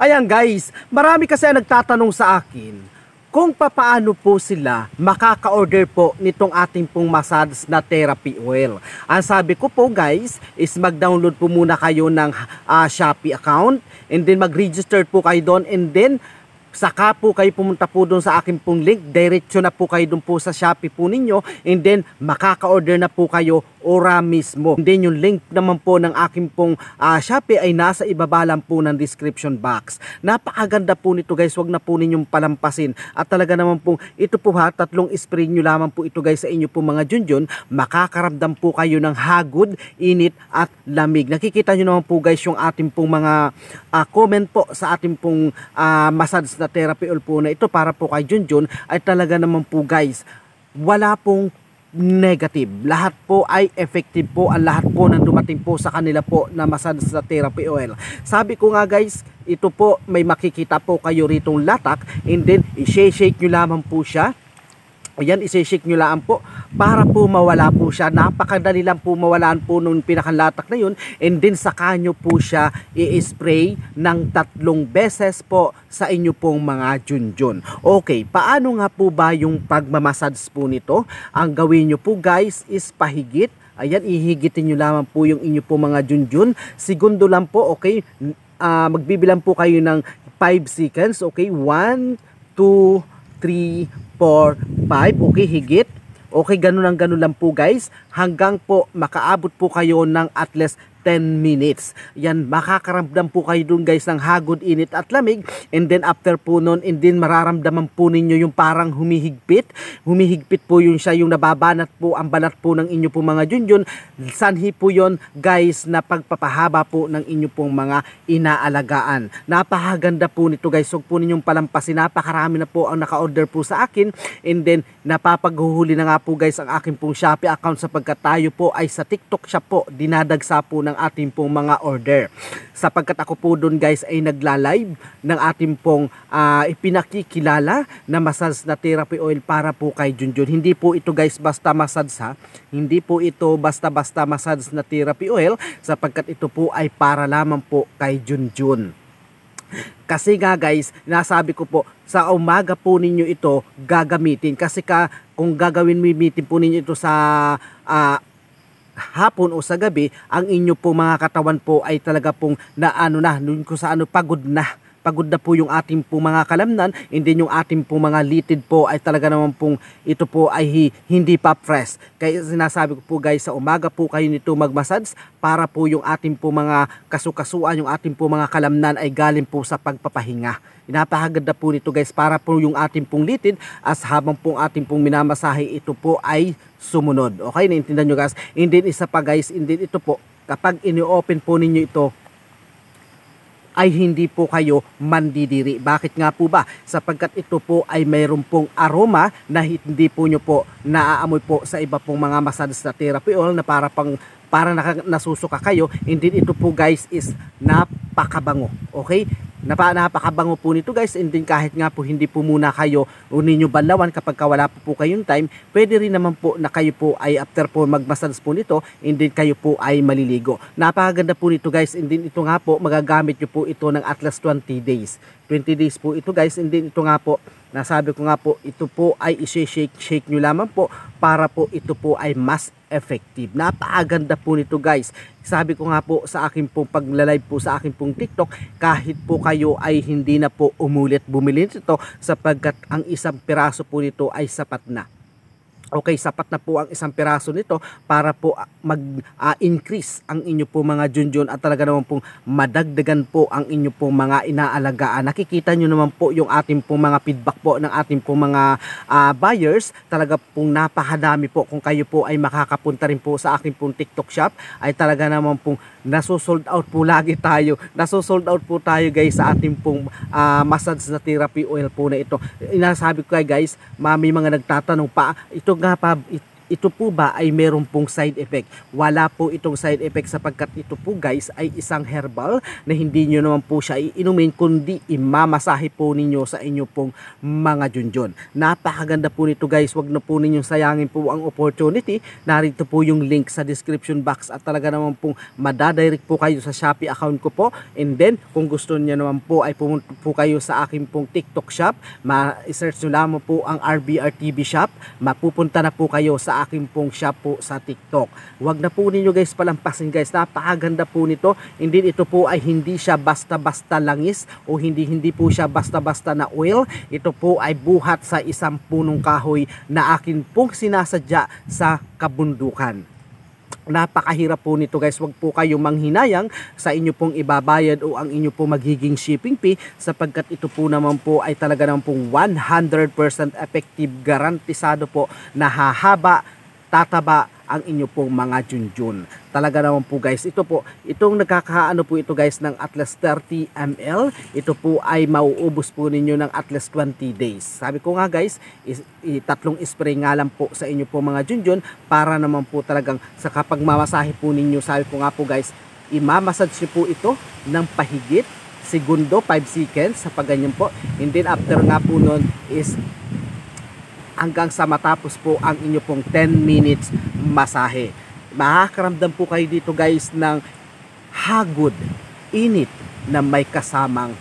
Ayan guys, marami kasi ang nagtatanong sa akin kung papaano po sila makaka-order po nitong ating pong massage na therapy oil. Ang sabi ko po guys is mag-download po muna kayo ng Shopee account and then mag-register po kayo doon and then saka po kayo pumunta po doon sa akin pong link, diretso na po kayo doon po sa Shopee po ninyo and then makaka-order na po kayo ora mismo. And then yung link naman po ng aking pong Shopee ay nasa ibaba lang po ng description box. Napakaganda po nito guys, wag na po ninyong palampasin. At talaga naman po, ito po ha, 3 spray nyo lamang po ito guys sa inyo po mga junjun. Makakaramdam po kayo ng hagod, init at lamig. Nakikita nyo naman po guys yung ating pong mga comment po sa ating pong massage na therapy oil po na ito para po kay Junjun ay talaga naman po guys, wala pong negative. Lahat po ay effective po. Ang lahat po nang dumating po sa kanila po na massage na therapy oil. Sabi ko nga guys, ito po may makikita po kayo ritong latak and then i-shake nyo lamang po siya. Ayan, isi-shake nyo lang po para po mawala po siya. Napakadali lang po mawalaan po nung pinakalatak na yun. And then saka nyo po siya i-spray ng 3 beses po sa inyo pong mga junjun. Okay, paano nga po ba yung pagmamassage po nito? Ang gawin nyo po guys is pahigit. Ayan, ihigitin nyo lamang po yung inyo po mga junjun. Segundo lang po, okay? Magbibilang po kayo ng 5 seconds, okay? 1, 2, 3, 4, 5, okay, higit. Okay, ganun lang po guys. Hanggang po makaabot po kayo ng at least 10 minutes. Yan, makakaramdam po kayo dun guys ng hagod, init at lamig. And then after po nun, and then mararamdaman po ninyo yung parang humihigpit. Humihigpit po yun siya, yung nababanat po ang balat po ng inyo po mga junjun. Sanhi po yun guys na pagpapahaba po ng inyo pong mga inaalagaan. Napakaganda po nito guys. Huwag po ninyong palampasin. Napakarami na po ang naka-order po sa akin. And then napapaghuhuli na nga po guys ang aking pong Shopee account sapagkat tayo po ay sa TikTok shop po dinadagsa po ng ating pong mga order. Sapagkat ako po doon guys ay nagla-live ng ating pong ipinakikilala na massage na therapy oil para po kay Junjun. Hindi po ito guys basta massage ha. Hindi po ito basta-basta massage na therapy oil sapagkat ito po ay para lamang po kay Junjun. Kasi nga guys, nasabi ko po, sa umaga po ninyo ito gagamitin. Kasi kung gagawin meeting po ninyo ito sa hapon o sa gabi, ang inyo po mga katawan po ay talaga pong pagod na po yung ating po mga kalamnan, and then yung ating po mga litid po ay talaga naman pong ito po ay hindi pa fresh. Kaya sinasabi ko po guys, sa umaga po kayo nito magmassage para po yung ating po mga kasukasuan, yung ating po mga kalamnan ay galing po sa pagpapahinga. Napakaganda po nito guys para po yung ating pong litid as habang pong ating pong minamasahe ito po ay sumunod. Okay, naintindihan nyo guys? And then isa pa guys, and then ito po, kapag ini-open po ninyo ito, ay hindi po kayo mandidiri. Bakit nga po ba? Sapagkat ito po ay mayroon pong aroma na hindi po nyo po naaamoy po sa iba pong mga massage na therapy oil na para nasusuka kayo. And then ito po guys is napakabango. Okay? Napakabango po nito guys, and then kahit nga po hindi po muna kayo ninyo banlawan kapag wala po kayong time, pwede rin naman po na kayo po ay after po magmassage po nito, and then kayo po ay maliligo. Napakaganda po nito guys, and then ito nga po magagamit nyo po ito ng at least 20 days. 20 days po ito guys, and then ito nga po, nasabi ko nga po, ito po ay i-shake nyo lamang po para po ito po ay mas effective. Napakaganda po nito guys. Sabi ko nga po sa akin pong pagla-live po sa akin pong TikTok, kahit po kayo ay hindi na po umulit bumili nito sapagkat ang isang piraso po nito ay sapat na. Okay, sapat na po ang isang piraso nito para po mag-increase ang inyo po mga junjun at talaga naman pong madagdagan po ang inyo po mga inaalagaan. Nakikita nyo naman po yung ating pong mga feedback po ng ating pong mga buyers. Talaga pong napakadami po. Kung kayo po ay makakapunta rin po sa aking pong TikTok shop, ay talaga naman pong nasusold out po lagi tayo. Nasusold out po tayo guys sa ating pong massage na therapy oil po na ito. Inasabi ko guys, may mga nagtatanong pa, ito nga pa, ito po ba ay meron pong side effect? Wala po itong side effect sapagkat ito po guys ay isang herbal na hindi nyo naman po siya iinumin kundi imamasahe po ninyo sa inyo pong mga junjun. Napakaganda po nito guys, wag na po ninyong sayangin po ang opportunity. Narito po yung link sa description box at talaga naman pong madadirect po kayo sa Shopee account ko po, and then kung gusto niyo naman po ay pumunta po kayo sa aking pong TikTok shop, ma-search nyo lamang po ang RBR TV shop, mapupunta na po kayo sa aking pong shop po sa TikTok. Wag na po ninyo guys palampasin guys, napakaganda po nito. Hindi ito po ay hindi siya basta-basta langis o hindi po siya basta-basta na oil. Ito po ay buhat sa isang punong kahoy na akin pong sinasadya sa kabundukan. Napakahirap po nito guys, wag po kayong manghinayang sa inyo pong ibabayad o ang inyo pong magiging shipping fee sapagkat ito po naman po ay talaga naman pong 100% effective, garantisado po na hahaba, tataba ang inyo pong mga junjun. Talaga naman po guys, ito po, itong nagkakaano po ito guys ng at least 30 ml, ito po ay mauubos po ninyo ng at least 20 days. Sabi ko nga guys, tatlong spray nga lang po sa inyo po mga junjun para naman po talagang sa kapag mamasahe po ninyo, sabi ko nga po guys, imamassage po ito ng pahigit segundo, 5 seconds sa pagganyan po, and then after nga po nun is hanggang sa matapos po ang inyo pong 10 minutes masahe. Makakaramdam po kayo dito guys ng hagod, init na may kasamang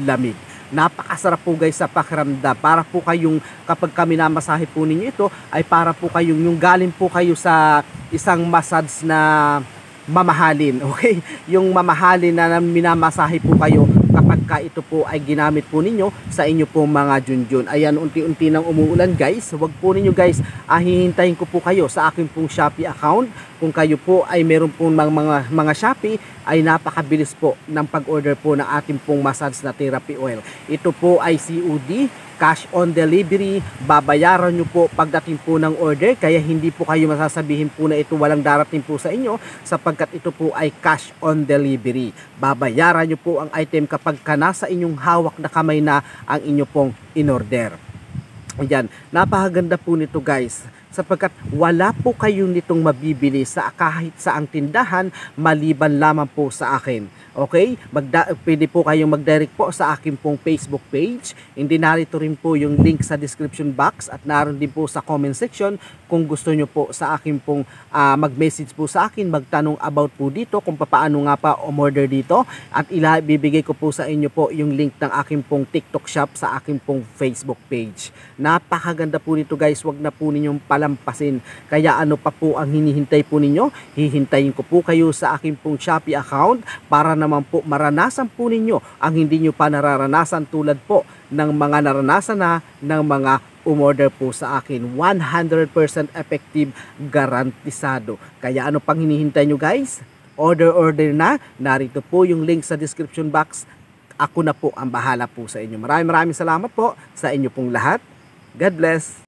lamig. Napakasarap po guys sa pakiramdam. Para po kayong kapag kami namasahe po ninyo ito ay para po kayong yung galing po kayo sa isang massage na mamahalin. Okay? Yung mamahalin na minamasahe po kayo kapag ka ito po ay ginamit po ninyo sa inyo po mga junjun. Ayan, unti-unti nang umuulan guys. Huwag po ninyo guys, hihintayin ko po kayo sa aking pong Shopee account. Kung kayo po ay meron po mga Shopee, ay napakabilis po ng pag-order po ng ating pong massage na therapy oil. Ito po ay COD, cash on delivery, babayaran nyo po pagdating po ng order, kaya hindi po kayo masasabihin po na ito walang darating po sa inyo sapagkat ito po ay cash on delivery. Babayaran nyo po ang item kapag ka nasa inyong hawak na kamay na ang inyo pong in-order. Ayan, napakaganda po nito guys sapagkat wala po kayong nitong mabibili sa kahit saang tindahan maliban lamang po sa akin. Okay? Pwede po kayong mag-direct po sa akin pong Facebook page. Hindi narito rin po yung link sa description box at naroon din po sa comment section kung gusto nyo po sa akin pong mag-message po sa akin, magtanong about po dito kung paano nga pa umorder dito at bibigay ko po sa inyo po yung link ng akin pong TikTok shop sa akin pong Facebook page. Napakaganda po nito guys, wag na po ninyong palampasin. Kaya ano pa po ang hinihintay po ninyo? Hihintayin ko po kayo sa akin pong Shopee account para naman po maranasan po ninyo ang hindi nyo pa nararanasan tulad po ng mga naranasan na ng mga umorder po sa akin. 100% effective, garantisado. Kaya ano pang hinihintay nyo guys? Order na. Narito po yung link sa description box. Ako na po ang bahala po sa inyo. Maraming salamat po sa inyo pong lahat. God bless.